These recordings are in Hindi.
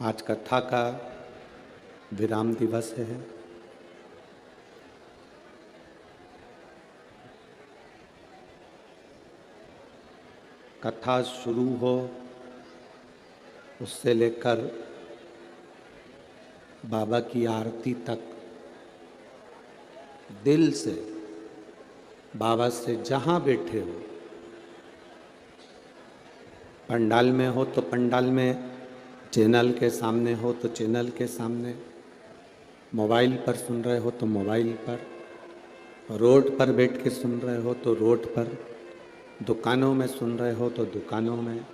आज कथा का विराम दिवस है। कथा शुरू हो उससे लेकर बाबा की आरती तक दिल से बाबा से जहाँ बैठे हो, पंडाल में हो तो पंडाल में, चैनल के सामने हो तो चैनल के सामने, मोबाइल पर सुन रहे हो तो मोबाइल पर, रोड पर बैठ के सुन रहे हो तो रोड पर, दुकानों में सुन रहे हो तो दुकानों में,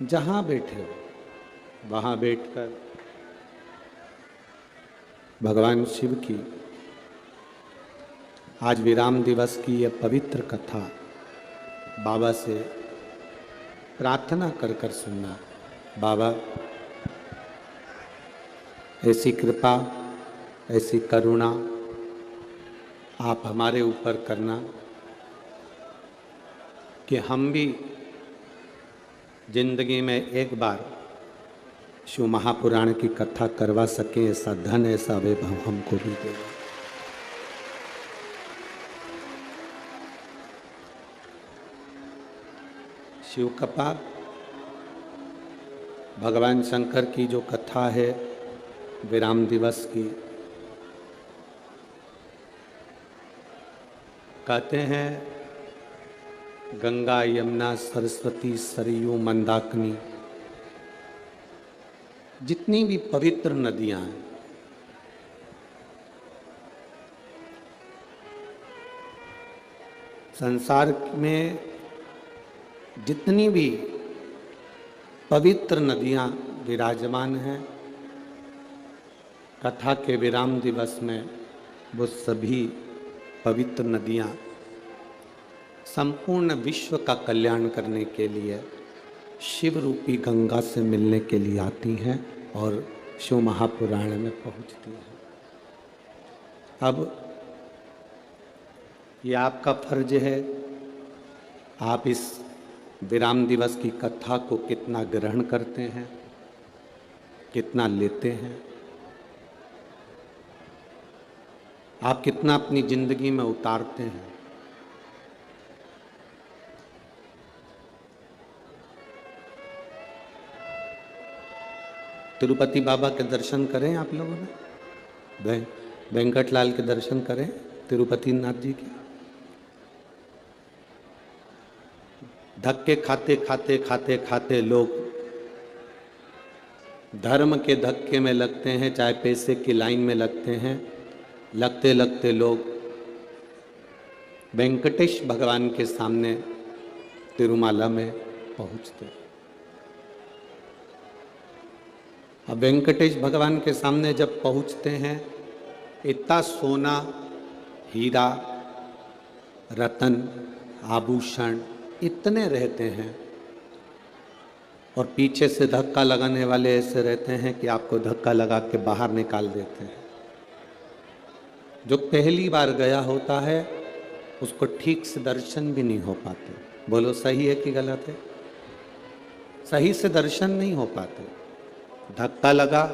जहाँ बैठे हो वहाँ बैठकर भगवान शिव की आज विराम दिवस की यह पवित्र कथा बाबा से प्रार्थना कर कर सुनना। बाबा ऐसी कृपा, ऐसी करुणा आप हमारे ऊपर करना कि हम भी जिंदगी में एक बार शिव महापुराण की कथा करवा सकें। ऐसा धन, ऐसा वैभव हमको भी देगा। शिव कथा भगवान शंकर की जो कथा है विराम दिवस की, कहते हैं गंगा यमुना सरस्वती सरयू मंदाकिनी, जितनी भी पवित्र नदियां हैं, संसार में जितनी भी पवित्र नदियां विराजमान हैं, कथा के विराम दिवस में वो सभी पवित्र नदियां संपूर्ण विश्व का कल्याण करने के लिए शिव रूपी गंगा से मिलने के लिए आती हैं और शिव महापुराण में पहुंचती हैं। अब ये आपका फर्ज है, आप इस विराम दिवस की कथा को कितना ग्रहण करते हैं, कितना लेते हैं, आप कितना अपनी जिंदगी में उतारते हैं। तिरुपति बाबा के दर्शन करें आप लोगों ने, वेंकटलाल के दर्शन करें, तिरुपति नाथ जी के। धक्के खाते खाते खाते खाते लोग धर्म के धक्के में लगते हैं, चाहे पैसे की लाइन में लगते हैं, लगते लगते लोग वेंकटेश भगवान के सामने तिरुमाला में पहुंचते हैं। अब वेंकटेश भगवान के सामने जब पहुंचते हैं, इतना सोना, हीरा, रतन, आभूषण इतने रहते हैं और पीछे से धक्का लगाने वाले ऐसे रहते हैं कि आपको धक्का लगा के बाहर निकाल देते हैं। जो पहली बार गया होता है उसको ठीक से दर्शन भी नहीं हो पाते। बोलो सही है कि गलत है? सही से दर्शन नहीं हो पाते। धक्का लगा,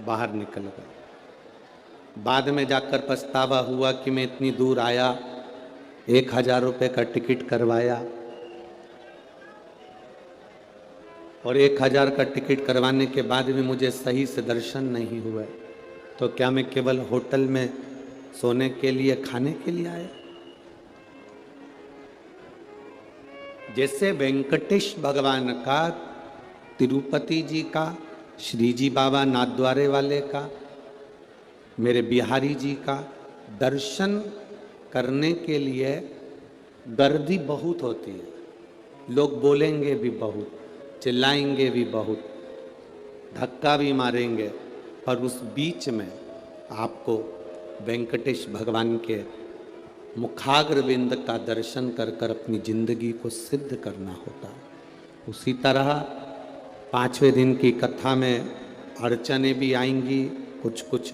बाहर निकल गया। बाद में जाकर पछतावा हुआ कि मैं इतनी दूर आया, 1000 रुपये का टिकट करवाया और 1000 का टिकट करवाने के बाद भी मुझे सही से दर्शन नहीं हुए, तो क्या मैं केवल होटल में सोने के लिए, खाने के लिए आया? जैसे वेंकटेश भगवान का, तिरुपति जी का, श्री जी बाबा नाथद्वारे वाले का, मेरे बिहारी जी का दर्शन करने के लिए गर्दी बहुत होती है। लोग बोलेंगे भी बहुत, चिल्लाएंगे भी बहुत, धक्का भी मारेंगे, पर उस बीच में आपको वेंकटेश भगवान के मुखाग्रविंद का दर्शन कर कर अपनी जिंदगी को सिद्ध करना होता है। उसी तरह 5वें दिन की कथा में अड़चने भी आएंगी, कुछ कुछ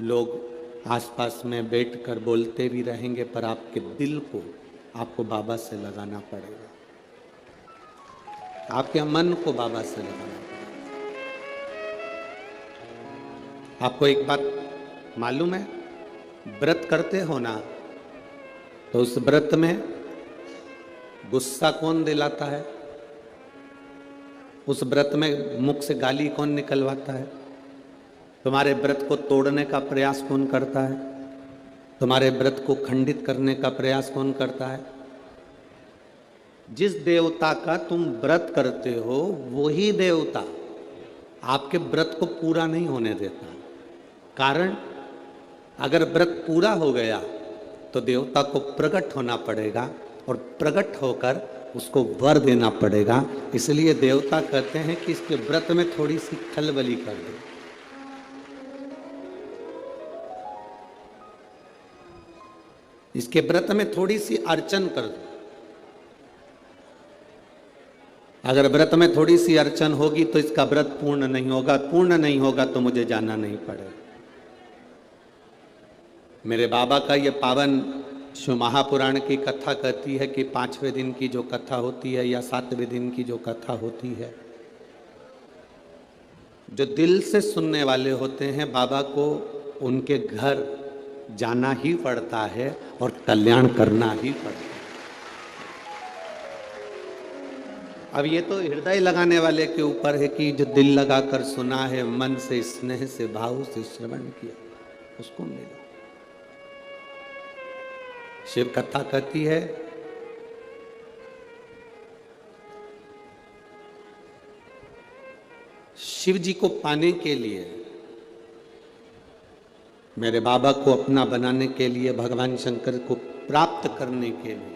लोग आसपास में बैठकर बोलते भी रहेंगे, पर आपके दिल को आपको बाबा से लगाना पड़ेगा, आपके मन को बाबा से लगाना पड़ेगा। आपको एक बात मालूम है, व्रत करते हो ना, तो उस व्रत में गुस्सा कौन दिलाता है? उस व्रत में मुख से गाली कौन निकलवाता है? तुम्हारे व्रत को तोड़ने का प्रयास कौन करता है? तुम्हारे व्रत को खंडित करने का प्रयास कौन करता है? जिस देवता का तुम व्रत करते हो वही देवता आपके व्रत को पूरा नहीं होने देता। कारण, अगर व्रत पूरा हो गया तो देवता को प्रकट होना पड़ेगा और प्रकट होकर उसको वर देना पड़ेगा। इसलिए देवता कहते हैं कि इसके व्रत में थोड़ी सी खलबली कर दो। इसके व्रत में थोड़ी सी अर्चन कर दो। अगर व्रत में थोड़ी सी अर्चन होगी तो इसका व्रत पूर्ण नहीं होगा। पूर्ण नहीं होगा तो मुझे जाना नहीं पड़ेगा। मेरे बाबा का ये पावन शिव महापुराण की कथा कहती है कि 5वें दिन की जो कथा होती है या 7वें दिन की जो कथा होती है, जो दिल से सुनने वाले होते हैं बाबा को उनके घर जाना ही पड़ता है और कल्याण करना ही पड़ता है। अब ये तो हृदय लगाने वाले के ऊपर है कि जो दिल लगाकर सुना है, मन से स्नेह से भाव से श्रवण किया, उसको मिला। शिव कथा कहती है शिव जी को पाने के लिए, मेरे बाबा को अपना बनाने के लिए, भगवान शंकर को प्राप्त करने के लिए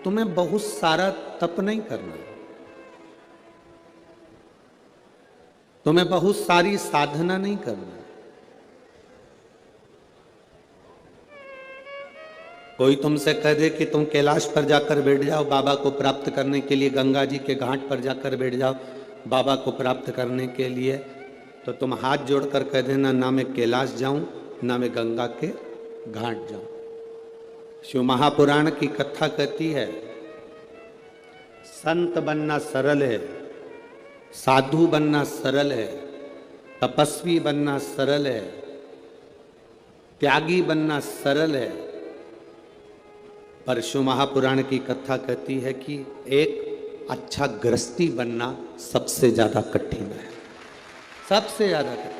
तुम्हें बहुत सारा तप नहीं करना, तुम्हें बहुत सारी साधना नहीं करना। कोई तुमसे कह दे कि तुम कैलाश पर जाकर बैठ जाओ बाबा को प्राप्त करने के लिए, गंगा जी के घाट पर जाकर बैठ जाओ बाबा को प्राप्त करने के लिए, तो तुम हाथ जोड़कर कह देना, ना मैं कैलाश जाऊं ना मैं गंगा के घाट जाऊं। शिव महापुराण की कथा कहती है संत बनना सरल है, साधु बनना सरल है, तपस्वी बनना सरल है, त्यागी बनना सरल है, पर शिव महापुराण की कथा कहती है कि एक अच्छा गृहस्थी बनना सबसे ज्यादा कठिन है, सबसे ज्यादा कठिन।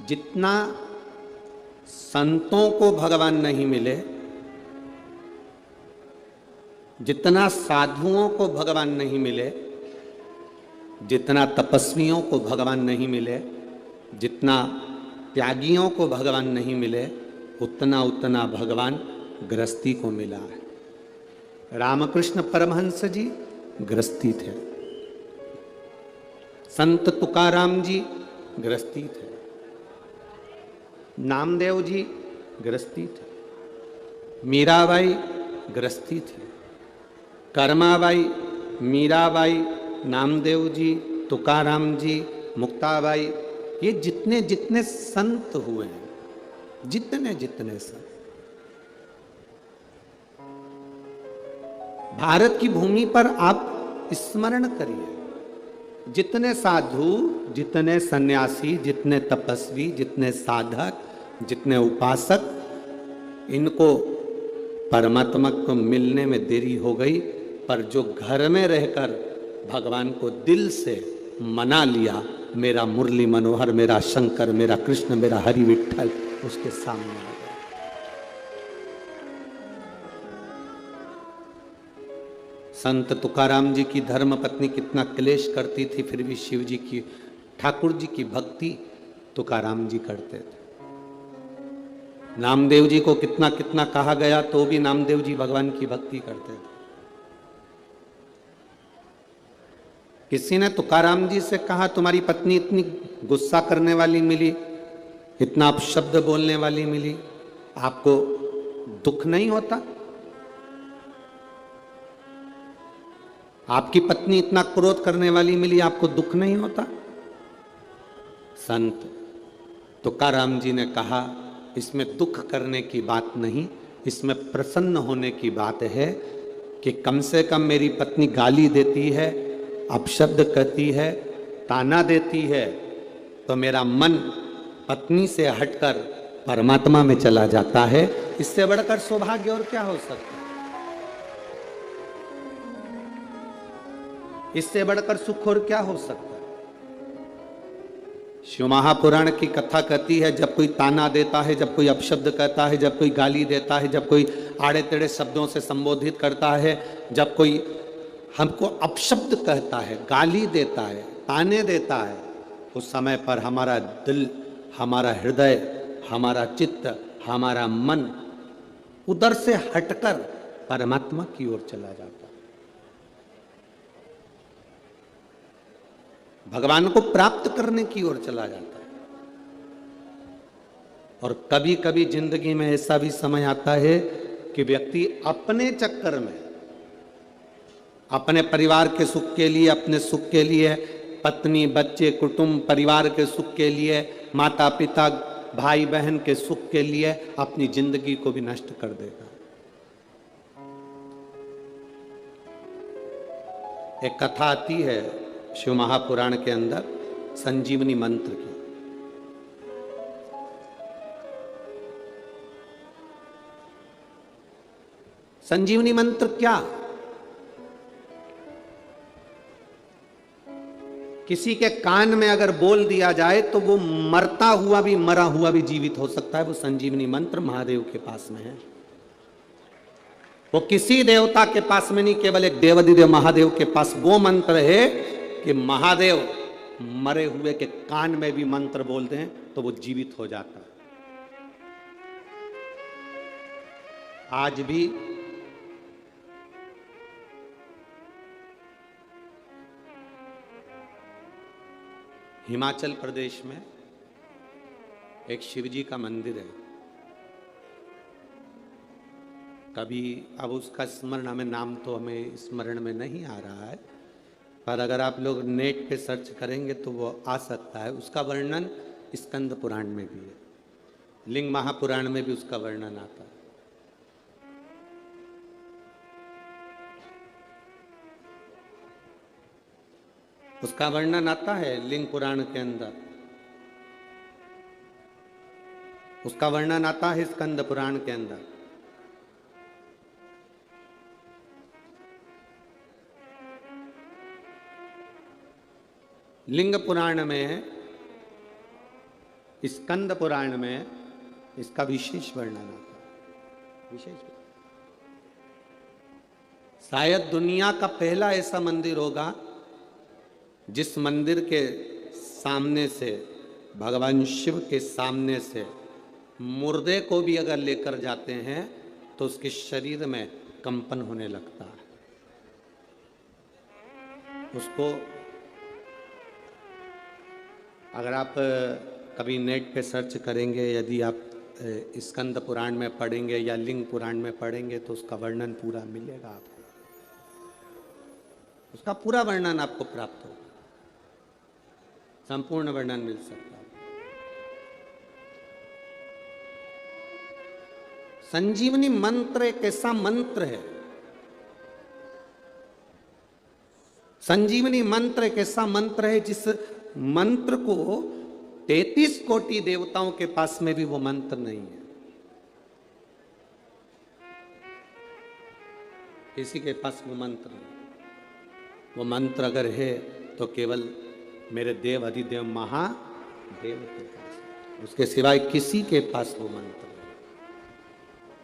जितना संतों को भगवान नहीं मिले, जितना साधुओं को भगवान नहीं मिले, जितना तपस्वियों को भगवान नहीं मिले, जितना त्यागियों को भगवान नहीं मिले, उतना उतना भगवान गृहस्थी को मिला है। रामकृष्ण परमहंस जी गृहस्थी थे, संत तुकाराम जी गृहस्थी थे, नामदेव जी गृहस्थी थे, मीराबाई गृहस्थी थी, कर्माबाई, मीराबाई, नामदेव जी, तुकाराम जी, मुक्ताबाई, ये जितने जितने संत हुए हैं, जितने जितने संत भारत की भूमि पर आप स्मरण करिए, जितने साधु, जितने सन्यासी, जितने तपस्वी, जितने साधक, जितने उपासक, इनको परमात्मा को मिलने में देरी हो गई, पर जो घर में रहकर भगवान को दिल से मना लिया, मेरा मुरली मनोहर, मेरा शंकर, मेरा कृष्ण, मेरा हरि विठ्ठल, उसके सामने आ गया। संत तुकाराम जी की धर्म पत्नी कितना क्लेश करती थी, फिर भी शिव जी की, ठाकुर जी की भक्ति तुकाराम जी करते थे। नामदेव जी को कितना कितना कहा गया तो भी नामदेव जी भगवान की भक्ति करते थे। किसी ने तुकाराम जी से कहा, तुम्हारी पत्नी इतनी गुस्सा करने वाली मिली, इतना अपशब्द बोलने वाली मिली, आपको दुख नहीं होता? आपकी पत्नी इतना क्रोध करने वाली मिली, आपको दुख नहीं होता? संत तुकाराम जी ने कहा, इसमें दुख करने की बात नहीं, इसमें प्रसन्न होने की बात है कि कम से कम मेरी पत्नी गाली देती है अपशब्द कहती है, ताना देती है, तो मेरा मन पत्नी से हटकर परमात्मा में चला जाता है। इससे बढ़कर सौभाग्य और क्या हो सकता है? इससे बढ़कर सुख और क्या हो सकता है? शिव महापुराण की कथा कहती है, जब कोई ताना देता है, जब कोई अपशब्द कहता है, जब कोई गाली देता है, जब कोई आड़े टेढ़े शब्दों से संबोधित करता है, जब कोई हमको अपशब्द कहता है, गाली देता है, ताने देता है, उस समय पर हमारा दिल, हमारा हृदय, हमारा चित्त, हमारा मन उधर से हटकर परमात्मा की ओर चला जाता है, भगवान को प्राप्त करने की ओर चला जाता है। और कभी कभी जिंदगी में ऐसा भी समय आता है कि व्यक्ति अपने चक्कर में, अपने परिवार के सुख के लिए, अपने सुख के लिए, पत्नी, बच्चे, कुटुंब, परिवार के सुख के लिए, माता पिता, भाई बहन के सुख के लिए अपनी जिंदगी को भी नष्ट कर देगा। एक कथा आती है शिव महापुराण के अंदर संजीवनी मंत्र की। संजीवनी मंत्र क्या? किसी के कान में अगर बोल दिया जाए तो वो मरता हुआ भी, मरा हुआ भी जीवित हो सकता है। वो संजीवनी मंत्र महादेव के पास में है। वो किसी देवता के पास में नहीं, केवल एक देवाधिदेव महादेव के पास वो मंत्र है कि महादेव मरे हुए के कान में भी मंत्र बोल दें तो वो जीवित हो जाता है। आज भी हिमाचल प्रदेश में एक शिवजी का मंदिर है। कभी, अब उसका स्मरण हमें, नाम तो हमें स्मरण में नहीं आ रहा है, पर अगर आप लोग नेट पे सर्च करेंगे तो वो आ सकता है। उसका वर्णन स्कंद पुराण में भी है, लिंग महापुराण में भी उसका वर्णन आता है। उसका वर्णन आता है लिंग पुराण के अंदर, उसका वर्णन आता है स्कंद पुराण के अंदर। लिंग पुराण में, स्कंद पुराण में इसका विशेष वर्णन आता है। विशेष, शायद दुनिया का पहला ऐसा मंदिर होगा जिस मंदिर के सामने से, भगवान शिव के सामने से मुर्दे को भी अगर लेकर जाते हैं तो उसके शरीर में कंपन होने लगता है। उसको अगर आप कभी नेट पे सर्च करेंगे, यदि आप स्कंद पुराण में पढ़ेंगे या लिंग पुराण में पढ़ेंगे तो उसका वर्णन पूरा मिलेगा आपको, उसका पूरा वर्णन आपको प्राप्त होगा, संपूर्ण वर्णन मिल सकता है। संजीवनी मंत्र एक ऐसा मंत्र है, संजीवनी मंत्र एक ऐसा मंत्र है जिस मंत्र को 33 कोटि देवताओं के पास में भी वो मंत्र नहीं है। किसी के पास वो मंत्र नहीं। वो मंत्र अगर है तो केवल मेरे देव अधिदेव महादेव के पास, उसके सिवाय किसी के पास वो मंत्र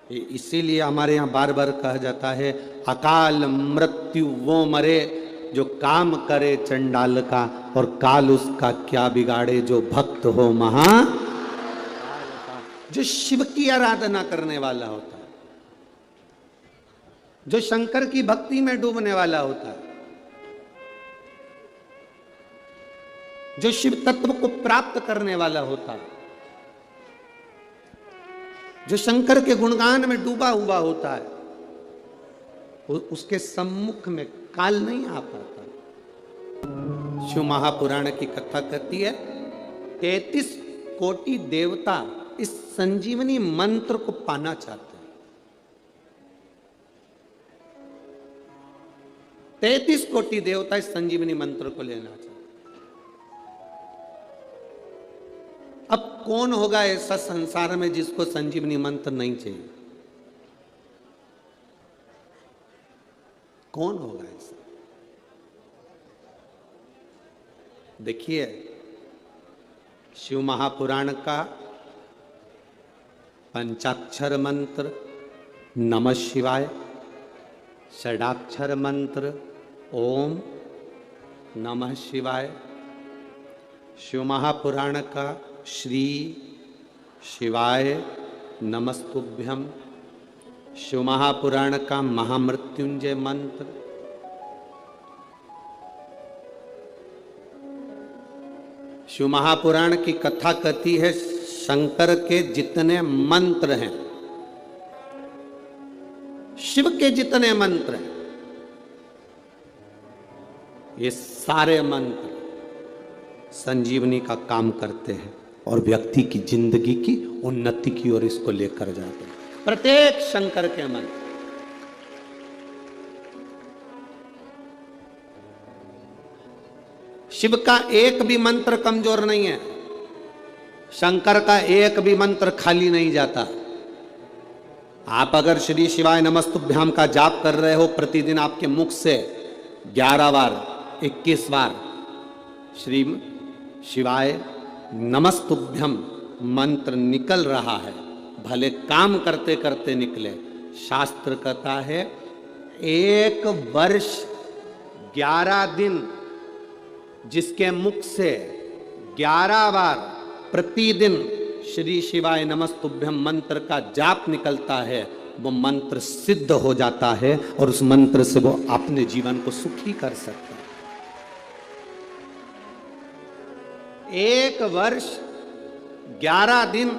नहीं। इसीलिए हमारे यहाँ बार बार कहा जाता है, अकाल मृत्यु वो मरे जो काम करे चंडाल का, और काल उसका क्या बिगाड़े जो भक्त हो महा। जो शिव की आराधना करने वाला होता है, जो शंकर की भक्ति में डूबने वाला होता है, जो शिव तत्व को प्राप्त करने वाला होता है, जो शंकर के गुणगान में डूबा हुआ होता है, उसके सम्मुख में काल नहीं आ पाता। शिव महापुराण की कथा कहती है 33 कोटि देवता इस संजीवनी मंत्र को पाना चाहते हैं। 33 कोटि देवता इस संजीवनी मंत्र को लेना चाहिए। अब कौन होगा ऐसा संसार में जिसको संजीवनी मंत्र नहीं चाहिए? कौन होगा ऐसा? देखिए, शिव महापुराण का पंचाक्षर मंत्र नमः शिवाय, षडाक्षर मंत्र ओम नमः शिवाय, शिव महापुराण का श्री शिवाय नमस्तुभ्यम, शिव महापुराण का महामृत्युंजय मंत्र, शिव महापुराण की कथा कहती है शंकर के जितने मंत्र हैं, शिव के जितने मंत्र हैं, ये सारे मंत्र संजीवनी का काम करते हैं और व्यक्ति की जिंदगी की उन्नति की ओर इसको लेकर जाते हैं। प्रत्येक शंकर के मंत्र, शिव का एक भी मंत्र कमजोर नहीं है, शंकर का एक भी मंत्र खाली नहीं जाता। आप अगर श्री शिवाय नमस्तुभ्याम का जाप कर रहे हो, प्रतिदिन आपके मुख से 11 बार 21 बार श्री शिवाय नमस्तुभ्यम मंत्र निकल रहा है, भले काम करते करते निकले। शास्त्र कहता है 1 वर्ष 11 दिन जिसके मुख से 11 बार प्रतिदिन श्री शिवाय नमस्तुभ्यम मंत्र का जाप निकलता है, वो मंत्र सिद्ध हो जाता है और उस मंत्र से वो अपने जीवन को सुखी कर सकता है। 1 वर्ष 11 दिन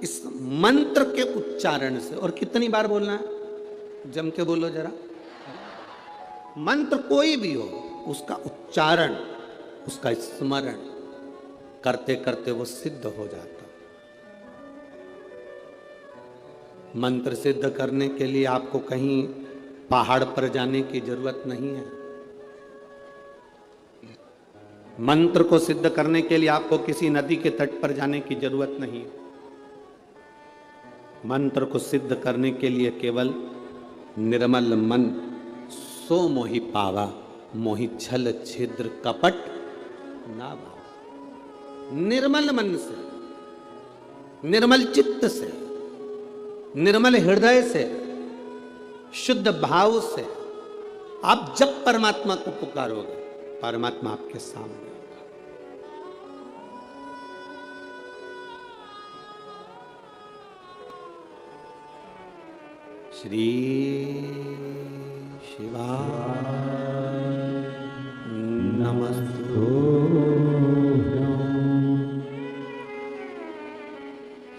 इस मंत्र के उच्चारण से, और कितनी बार बोलना है? जम के बोलो जरा। मंत्र कोई भी हो, उसका उच्चारण, उसका स्मरण करते करते वो सिद्ध हो जाता। मंत्र सिद्ध करने के लिए आपको कहीं पहाड़ पर जाने की जरूरत नहीं है। मंत्र को सिद्ध करने के लिए आपको किसी नदी के तट पर जाने की जरूरत नहीं है। मंत्र को सिद्ध करने के लिए केवल निर्मल मन सो मोहि पावा, मोहि छल छिद्र कपट ना भावा। निर्मल मन से, निर्मल चित्त से, निर्मल हृदय से, शुद्ध भाव से आप जब परमात्मा को पुकारोगे, परमात्मा आपके सामने होगा। श्री शिवाय नमस्तुभ्यं,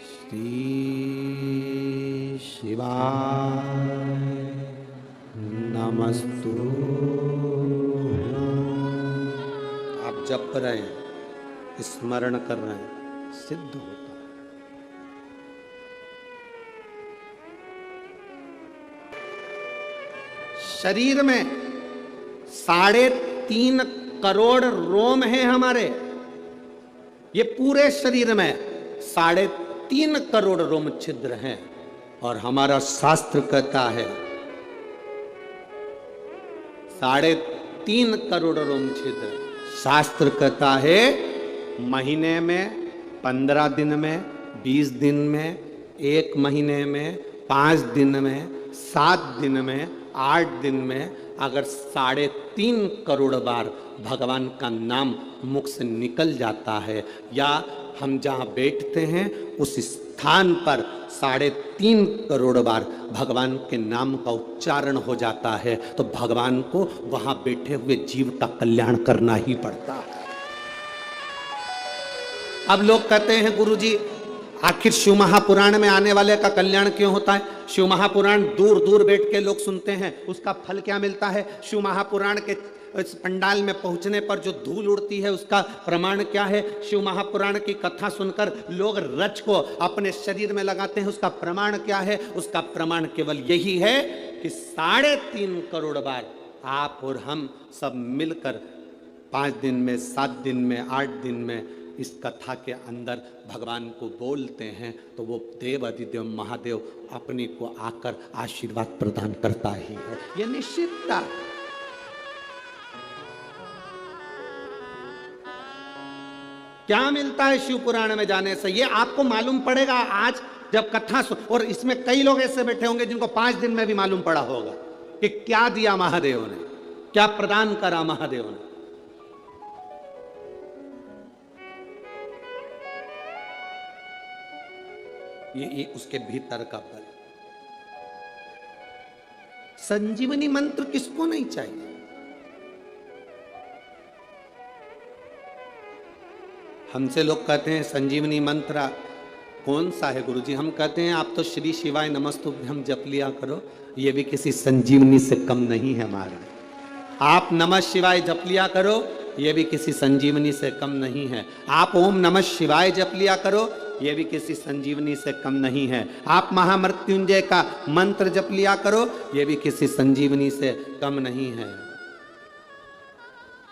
श्री शिवाय नमस्तुभ्यं। आप जप रहे हैं, स्मरण कर रहे हैं, सिद्ध होता है। शरीर में 3.5 करोड़ रोम हैं हमारे। ये पूरे शरीर में 3.5 करोड़ रोम छिद्र हैं और हमारा शास्त्र कहता है 3.5 करोड़ रोम छिद्र। शास्त्र कहता है महीने में, 15 दिन में, 20 दिन में, 1 महीने में, 5 दिन में, 7 दिन में, 8 दिन में अगर 3.5 करोड़ बार भगवान का नाम मुख से निकल जाता है, या हम जहाँ बैठते हैं उस स्थान पर 3.5 करोड़ बार भगवान के नाम का उच्चारण हो जाता है, तो भगवान को वहाँ बैठे हुए जीव का कल्याण करना ही पड़ता है। अब लोग कहते हैं गुरुजी आखिर शिव महापुराण में आने वाले का कल्याण क्यों होता है? शिव महापुराण दूर दूर बैठ के लोग सुनते हैं, उसका फल क्या मिलता है? शिव महापुराण के इस पंडाल में पहुंचने पर जो धूल उड़ती है उसका प्रमाण क्या है? शिव महापुराण की कथा सुनकर लोग रच को अपने शरीर में लगाते हैं, उसका प्रमाण क्या है? उसका प्रमाण केवल यही है कि 3.5 करोड़ बार आप और हम सब मिलकर 5 दिन में, 7 दिन में, 8 दिन में इस कथा के अंदर भगवान को बोलते हैं तो वो देव अधिदेव महादेव अपने को आकर आशीर्वाद प्रदान करता ही है, ये निश्चितता। क्या मिलता है शिव पुराण में जाने से, ये आपको मालूम पड़ेगा आज जब कथा और इसमें कई लोग ऐसे बैठे होंगे जिनको 5 दिन में भी मालूम पड़ा होगा कि क्या दिया महादेव ने, क्या प्रदान करा महादेव ने। ये उसके भीतर का बल। संजीवनी मंत्र किसको नहीं चाहिए? हमसे लोग कहते हैं संजीवनी मंत्र कौन सा है गुरुजी? हम कहते हैं आप तो श्री शिवाय नमस्तुभ्यम जप लिया करो, ये भी किसी संजीवनी से कम नहीं है महाराज। आप नमः शिवाय जप लिया करो, ये भी किसी संजीवनी से कम नहीं है। आप ओम नमः शिवाय जप लिया करो, ये भी किसी संजीवनी से कम नहीं है। आप महामृत्युंजय का मंत्र जप लिया करो, ये भी किसी संजीवनी से कम नहीं है।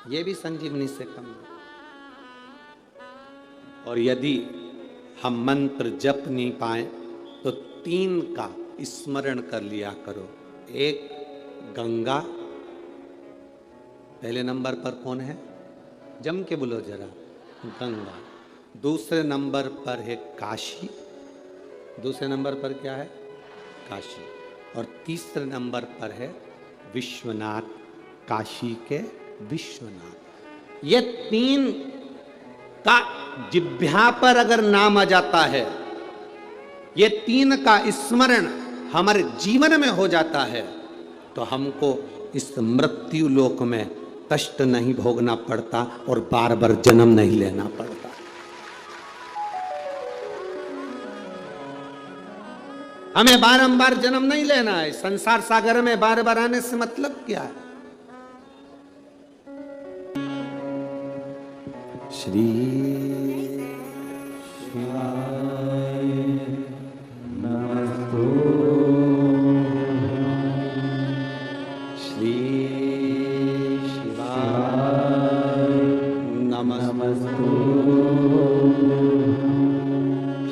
ये भी संजीवनी से कम नहीं। और यदि हम मंत्र जप नहीं पाए तो 3 का स्मरण कर लिया करो। एक गंगा, पहले नंबर पर कौन है? जम के बोलो जरा, गंगा। दूसरे नंबर पर है काशी, दूसरे नंबर पर क्या है? काशी। और तीसरे नंबर पर है विश्वनाथ, काशी के विश्वनाथ। ये 3 का जिह्वा पर अगर नाम आ जाता है, ये 3 का स्मरण हमारे जीवन में हो जाता है तो हमको इस मृत्यु लोक में कष्ट नहीं भोगना पड़ता और बार बार जन्म नहीं लेना पड़ता। हमें बारंबार जन्म नहीं लेना है। संसार सागर में बार बार आने से मतलब क्या है? श्री शिवाय नमस्तु, श्री शिवाय नमस्तु,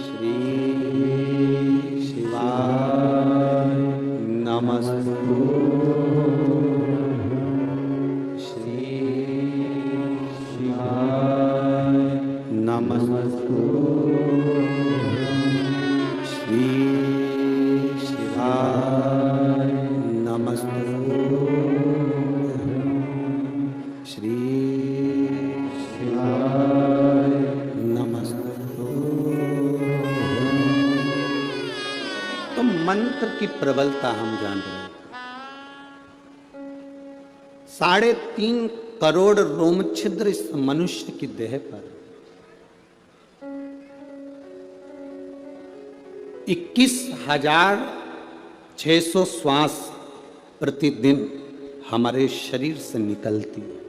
श्री शिवाय नमस्तु, श्री शिवाय नमस्तु, श्री शिवाय नमस्तु, श्री शिवाय नमस्तु। तो मंत्र की प्रबलता हम जान रहे हैं। 3.5 करोड़ रोम छिद्र इस मनुष्य की देह पर, 21,600 श्वास प्रतिदिन हमारे शरीर से निकलती है।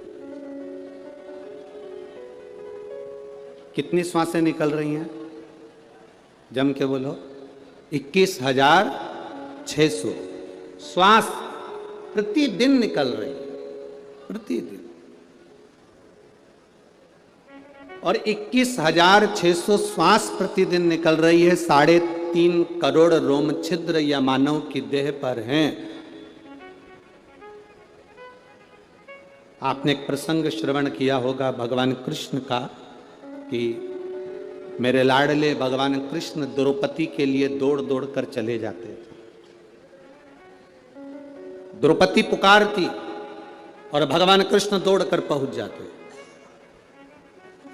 कितनी श्वासें निकल रही हैं? जम के बोलो। 21,600 श्वास प्रतिदिन निकल रही है, प्रतिदिन। और 21,600 श्वास प्रतिदिन निकल रही है, 3.5 करोड़ रोम छिद्र या मानव की देह पर हैं। आपने एक प्रसंग श्रवण किया होगा भगवान कृष्ण का कि मेरे लाडले भगवान कृष्ण द्रौपदी के लिए दौड़ दौड़ कर चले जाते थे। द्रौपदी पुकारती और भगवान कृष्ण दौड़ कर पहुंच जाते।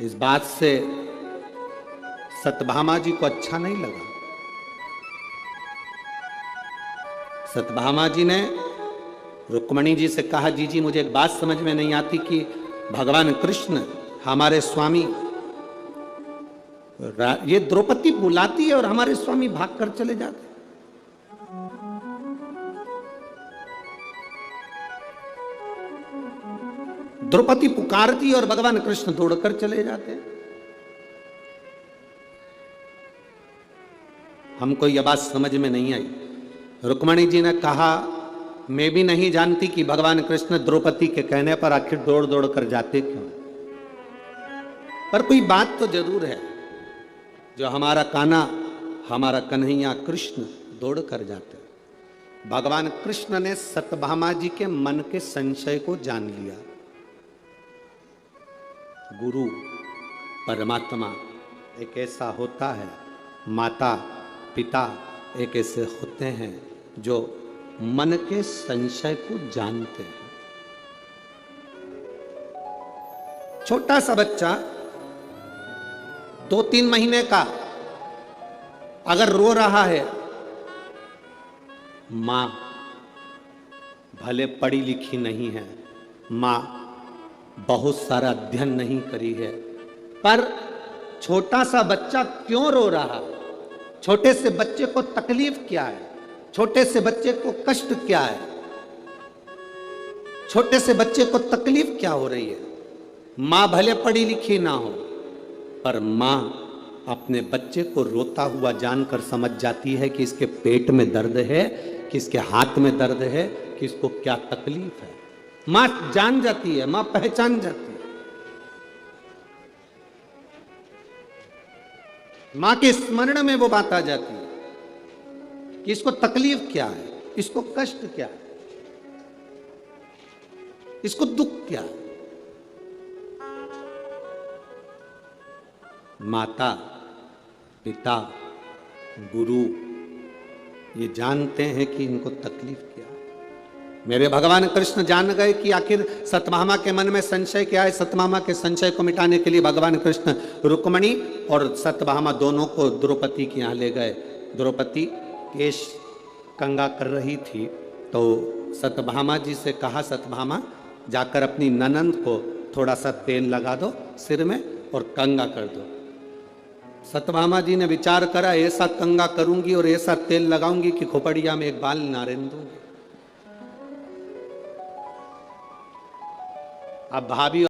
इस बात से सत्यभामा जी को अच्छा नहीं लगा। सत्यभामा जी ने रुक्मणी जी से कहा, जी मुझे एक बात समझ में नहीं आती कि भगवान कृष्ण हमारे स्वामी, ये द्रौपदी बुलाती है और हमारे स्वामी भागकर चले जाते। द्रौपदी पुकारती और भगवान कृष्ण दौड़कर चले जाते हैं। हमको यह बात समझ में नहीं आई। रुक्मणी जी ने कहा मैं भी नहीं जानती कि भगवान कृष्ण द्रौपदी के कहने पर आखिर दौड़ दौड़ कर जाते क्यों, पर कोई बात तो जरूर है, जो हमारा कान्हा, हमारा कन्हैया कृष्ण दौड़ कर जाते। भगवान कृष्ण ने सत्यभामा जी के मन के संशय को जान लिया। गुरु परमात्मा एक ऐसा होता है, माता पिता एक ऐसे होते हैं जो मन के संशय को जानते हैं। छोटा सा बच्चा 2-3 महीने का अगर रो रहा है, मां भले पढ़ी लिखी नहीं है, मां बहुत सारा अध्ययन नहीं करी है, पर छोटा सा बच्चा क्यों रो रहा है, छोटे से बच्चे को तकलीफ क्या है, छोटे से बच्चे को कष्ट क्या है, छोटे से बच्चे को तकलीफ क्या हो रही है। मां भले पढ़ी लिखी ना हो, पर मां अपने बच्चे को रोता हुआ जानकर समझ जाती है कि इसके पेट में दर्द है, कि इसके हाथ में दर्द है, कि इसको क्या तकलीफ है। मां जान जाती है, मां पहचान जाती है। मां के स्मरण में वो बात आ जाती है कि इसको तकलीफ क्या है, इसको कष्ट क्या है, इसको दुख क्या है। माता पिता गुरु ये जानते हैं कि इनको तकलीफ क्या है। मेरे भगवान कृष्ण जान गए कि आखिर सत्यभामा के मन में संशय क्या है। सत्यभामा के संशय को मिटाने के लिए भगवान कृष्ण रुक्मणी और सत्यभामा दोनों को द्रौपदी के यहाँ ले गए। द्रौपदी केश कंघा कर रही थी तो सत्यभामा जी से कहा, सत्यभामा जाकर अपनी ननंद को थोड़ा सा तेल लगा दो सिर में और कंघा कर दो। सत्यभामा जी ने विचार करा, ऐसा कंघा करूंगी और ऐसा तेल लगाऊंगी कि खोपड़िया में एक बाल ना रहने दूंगी। अब भाभी